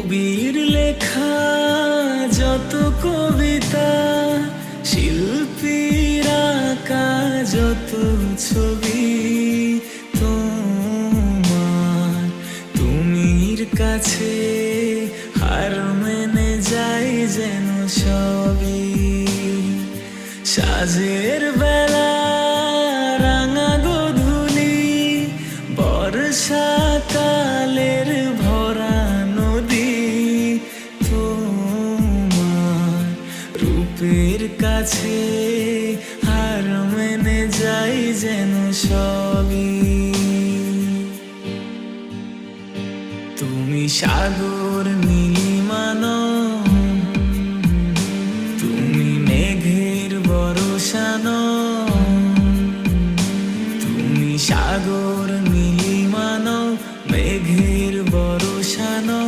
কবির লেখা যত কবিতা, শিল্পীর আঁকা যত ছবি, তোমার তুমির কাছে হার মেনে যাই যেন সবই। সাজের বেলা রাঙা গোধূলি, বর্ষাকালের ভরা নদী, তোমার রূপের কাছে হার মেনে যাই যেন সবই। তুমি সাগর নীলিমা নও,